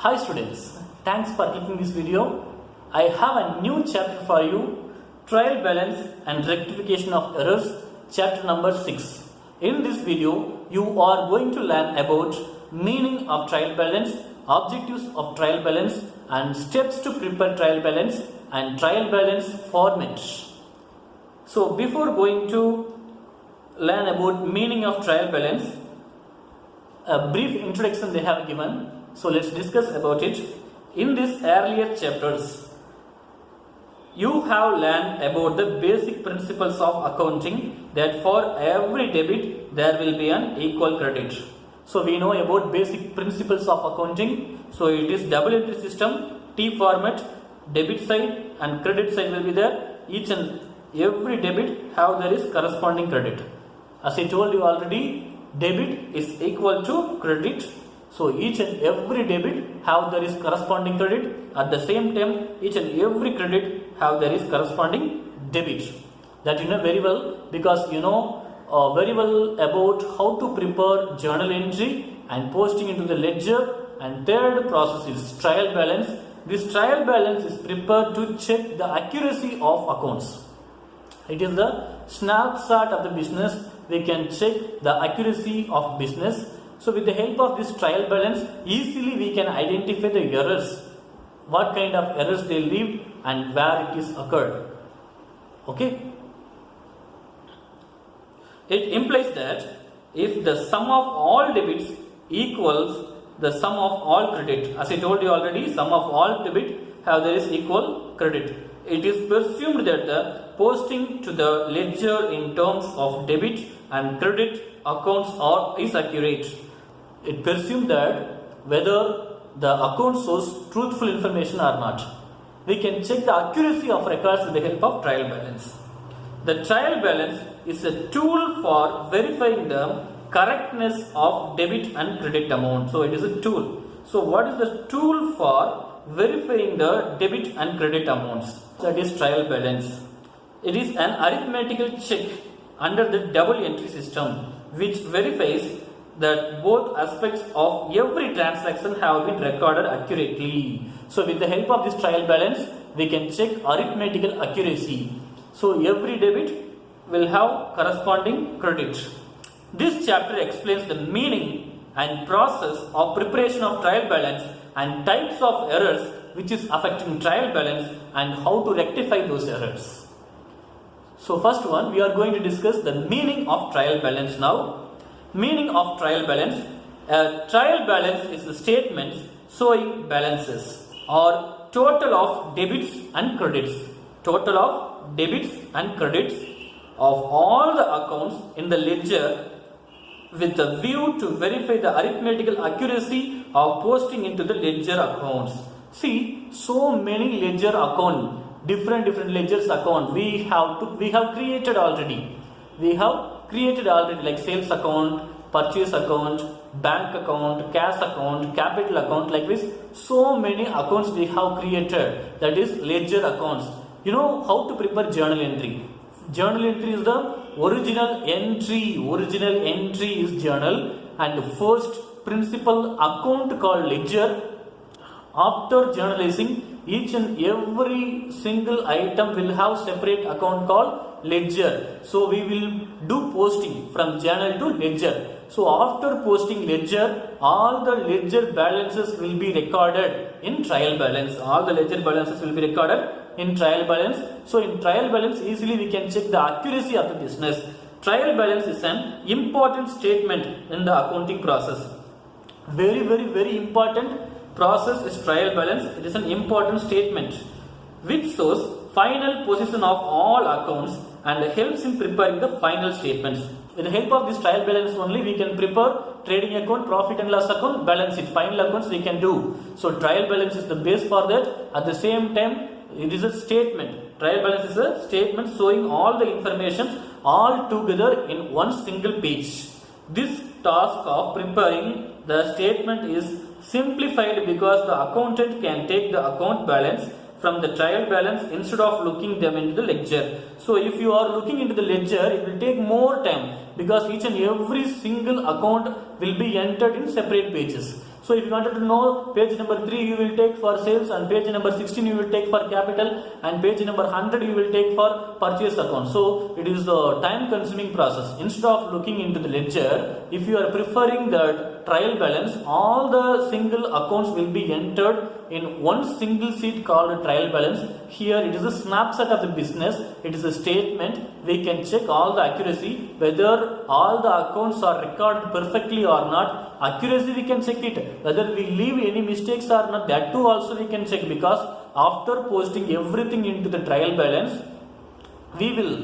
Hi students, thanks for clicking this video. I have a new chapter for you, Trial Balance and Rectification of Errors, chapter number 6. In this video, you are going to learn about meaning of trial balance, objectives of trial balance and steps to prepare trial balance and trial balance format. So before going to learn about meaning of trial balance, a brief introduction they have given. So let's discuss about it. In these earlier chapters, you have learned about the basic principles of accounting, that for every debit there will be an equal credit. So we know about basic principles of accounting. So it is double entry system, T format, debit side and credit side will be there. Each and every debit have there is corresponding credit. As I told you already, debit is equal to credit. So each and every debit have there is corresponding credit. At the same time, each and every credit have there is corresponding debit. That you know very well, because you know very well about how to prepare journal entry and posting into the ledger. And third process is trial balance. This trial balance is prepared to check the accuracy of accounts. It is the snapshot of the business. We can check the accuracy of business. So with the help of this trial balance, easily we can identify the errors, what kind of errors they leave and where it is occurred. Okay. It implies that if the sum of all debits equals the sum of all credit, as I told you already, sum of all debit have there is equal credit. It is presumed that the posting to the ledger in terms of debit and credit accounts is accurate. It presumes that whether the account shows truthful information or not. We can check the accuracy of records with the help of trial balance. The trial balance is a tool for verifying the correctness of debit and credit amount. So it is a tool. So what is the tool for verifying the debit and credit amounts? That is trial balance. It is an arithmetical check under the double entry system which verifies that both aspects of every transaction have been recorded accurately. So with the help of this trial balance, we can check arithmetical accuracy. So every debit will have corresponding credit. This chapter explains the meaning and process of preparation of trial balance and types of errors which is affecting trial balance and how to rectify those errors. So first one, we are going to discuss the meaning of trial balance now. Meaning of trial balance. A trial balance is the statement showing balances or total of debits and credits. Total of debits and credits of all the accounts in the ledger with the view to verify the arithmetical accuracy of posting into the ledger accounts. See, so many ledger account, different ledgers account we have created already. We have created already like sales account, purchase account, bank account, cash account, capital account, like this. So many accounts we have created, that is ledger accounts. You know how to prepare journal entry. Journal entry is the original entry. Original entry is journal, and first principal account called ledger. After journalizing, each and every single item will have separate account called ledger. So we will do posting from journal to ledger. So after posting ledger, all the ledger balances will be recorded in trial balance. All the ledger balances will be recorded in trial balance. So in trial balance, easily we can check the accuracy of the business. Trial balance is an important statement in the accounting process. Very important process is trial balance. It is an important statement which shows final position of all accounts and helps in preparing the final statements. With the help of this trial balance only, we can prepare trading account, profit and loss account, balance sheet, final accounts we can do. So trial balance is the base for that. At the same time, it is a statement. Trial balance is a statement showing all the information all together in one single page. This task of preparing the statement is simplified because the accountant can take the account balance from the trial balance instead of looking them into the ledger. So if you are looking into the ledger, it will take more time because each and every single account will be entered in separate pages. So if you wanted to know page number 3 you will take for sales, and page number 16 you will take for capital, and page number 100 you will take for purchase account. So it is a time consuming process. Instead of looking into the ledger, if you are preferring the trial balance, all the single accounts will be entered in one single sheet called trial balance. Here it is a snapshot of the business, it is a statement. We can check all the accuracy, whether all the accounts are recorded perfectly or not. Accuracy we can check it, whether we leave any mistakes or not, that too also we can check, because after posting everything into the trial balance, we will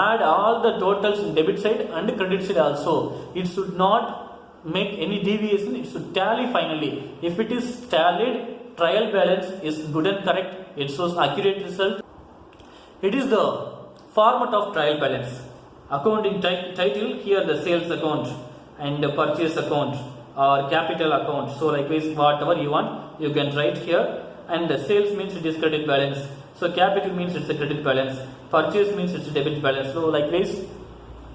add all the totals in debit side and credit side also. It should not make any deviation, it should tally finally. If it is tallied, trial balance is good and correct, it shows accurate result. It is the format of trial balance. Accounting title, here the sales account and the purchase account or capital account. So likewise whatever you want you can write here, and the sales means it is credit balance, so capital means it's a credit balance, purchase means it's a debit balance. So likewise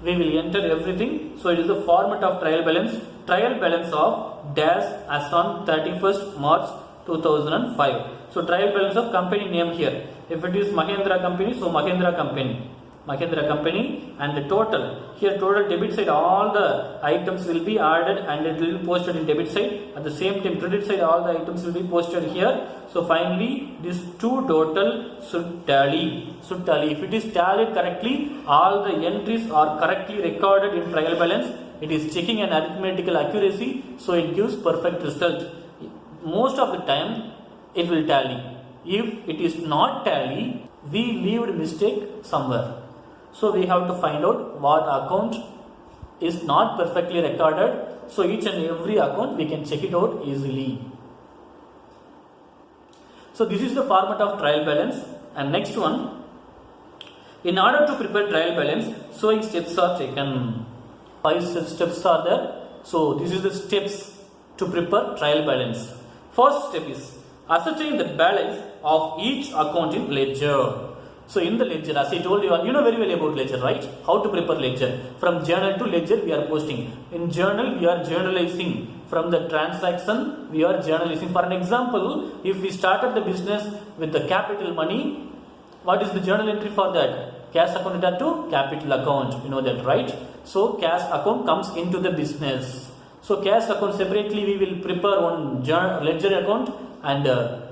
we will enter everything. So it is the format of trial balance. Trial balance of dash as on 31st March 2005. So trial balance of company name here. If it is Mahindra company, so Mahindra company, and the total, here total debit side, all the items will be added and it will be posted in debit side. At the same time credit side, all the items will be posted here. So finally these two total should tally. If it is tallied correctly, all the entries are correctly recorded in trial balance. It is checking an arithmetical accuracy, so it gives perfect result. Most of the time it will tally. If it is not tally, we leave mistake somewhere. So we have to find out what account is not perfectly recorded. So each and every account we can check it out easily. So this is the format of trial balance. And next one, in order to prepare trial balance, showing steps are taken. 5 steps are there. So this is the steps to prepare trial balance. First step is ascertain the balance of each account in ledger. So in the ledger, as I told you, you know very well about ledger, right? How to prepare ledger. From journal to ledger we are posting. In journal we are journalizing. From the transaction we are journalizing. For an example, if we started the business with the capital money, what is the journal entry for that? Cash account to capital account. You know that, right? So cash account comes into the business. So cash account separately we will prepare one ledger account, and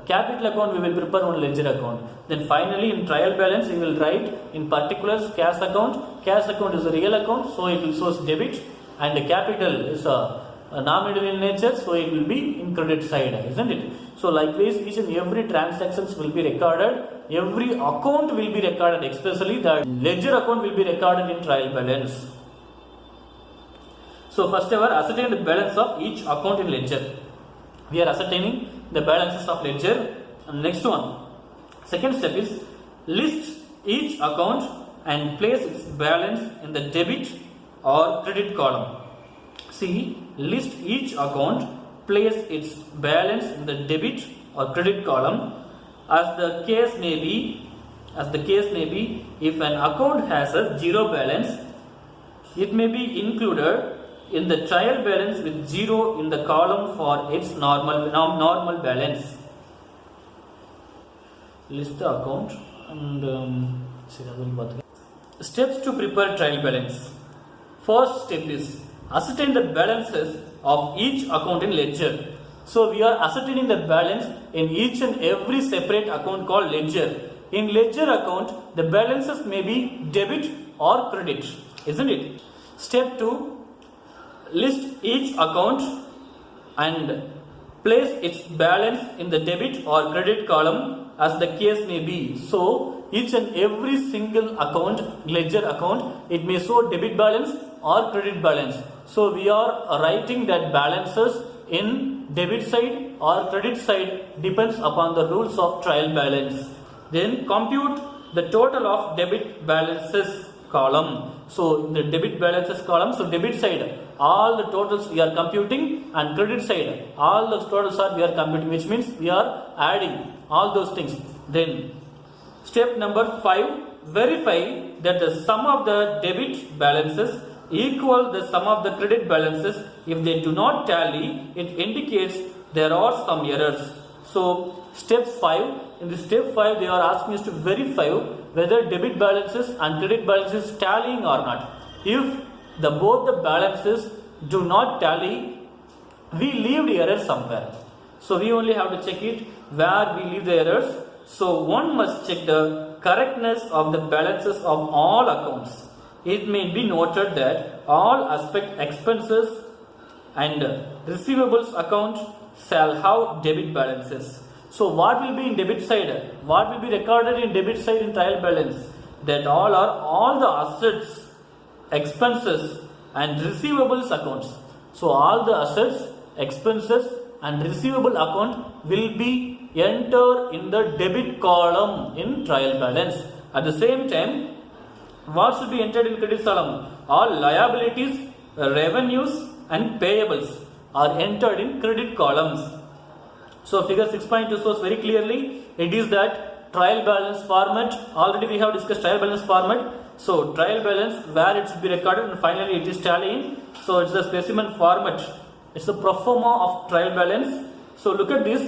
capital account we will prepare one ledger account. Then finally in trial balance we will write in particulars cash account. Cash account is a real account, so it will show debit, and the capital is a nominal in nature, so it will be in credit side, isn't it? So likewise each and every transactions will be recorded, every account will be recorded, especially the ledger account will be recorded in trial balance. So first ever ascertain the balance of each account in ledger. We are ascertaining the balances of ledger. And next one, second step is list each account and place its balance in the debit or credit column. See, list each account, place its balance in the debit or credit column. As the case may be, if an account has a zero balance, it may be included in the trial balance with 0 in the column for its normal balance. List the account and steps to prepare trial balance. First step is ascertain the balances of each account in ledger. So we are ascertaining the balance in each and every separate account called ledger. In ledger account, the balances may be debit or credit, isn't it? Step 2, list each account and place its balance in the debit or credit column as the case may be. So each and every single account, ledger account, it may show debit balance or credit balance. So we are writing that balances in debit side or credit side depends upon the rules of trial balance. Then compute the total of debit balances column. So in the debit balances column, so debit side all the totals we are computing, and credit side all those totals are we are computing, which means we are adding all those things. Then step number 5, verify that the sum of the debit balances equal the sum of the credit balances If they do not tally, it indicates there are some errors. So step 5, in the step 5 they are asking us to verify whether debit balances and credit balances tallying or not. If both the balances do not tally, we leave the error somewhere. So we only have to check it where we leave the errors. So one must check the correctness of the balances of all accounts. It may be noted that all aspect expenses and receivables account shall have debit balances. So what will be in debit side? What will be recorded in debit side in trial balance? That all the assets, expenses and receivables accounts. So all the assets, expenses and receivable account will be entered in the debit column in trial balance. At the same time, what should be entered in credit column? All liabilities, revenues and payables are entered in credit columns. So figure 6.2 shows very clearly, it is that trial balance format. Already we have discussed trial balance format. So trial balance where it should be recorded and finally it is tallying. So it's the specimen format. It's the pro forma of trial balance. So look at this.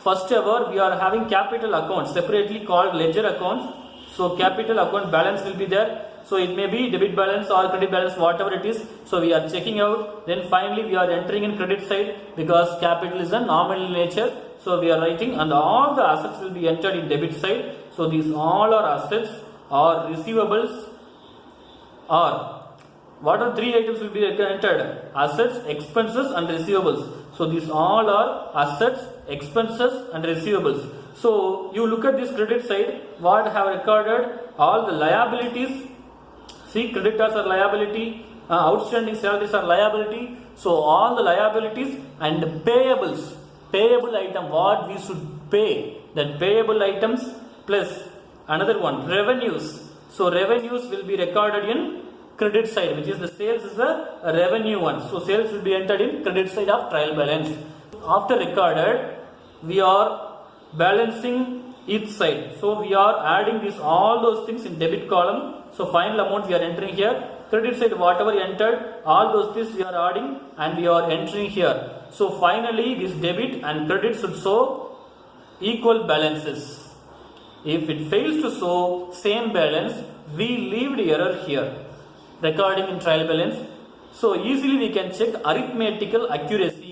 First ever we are having capital account separately called ledger account. So capital account balance will be there. So it may be debit balance or credit balance, whatever it is. So we are checking out. Then finally we are entering in credit side because capital is a nominal nature. So we are writing and all the assets will be entered in debit side. So these all are assets or receivables or what are three items will be entered? Assets, expenses and receivables. So these all are assets, expenses and receivables. So you look at this credit side, what have recorded? All the liabilities. See, creditors are liability, outstanding salaries are liability. So all the liabilities and payables, payable item, what we should pay, that payable items plus another one, revenues. So revenues will be recorded in credit side, which is the sales is the revenue one. So sales will be entered in credit side of trial balance. After recorded, we are balancing each side. So we are adding this all those things in debit column. So final amount we are entering here. Credit side whatever entered, all those things we are adding and we are entering here. So finally this debit and credit should show equal balances. If it fails to show same balance, we leave the error here. Recording in trial balance. So easily we can check arithmetical accuracy.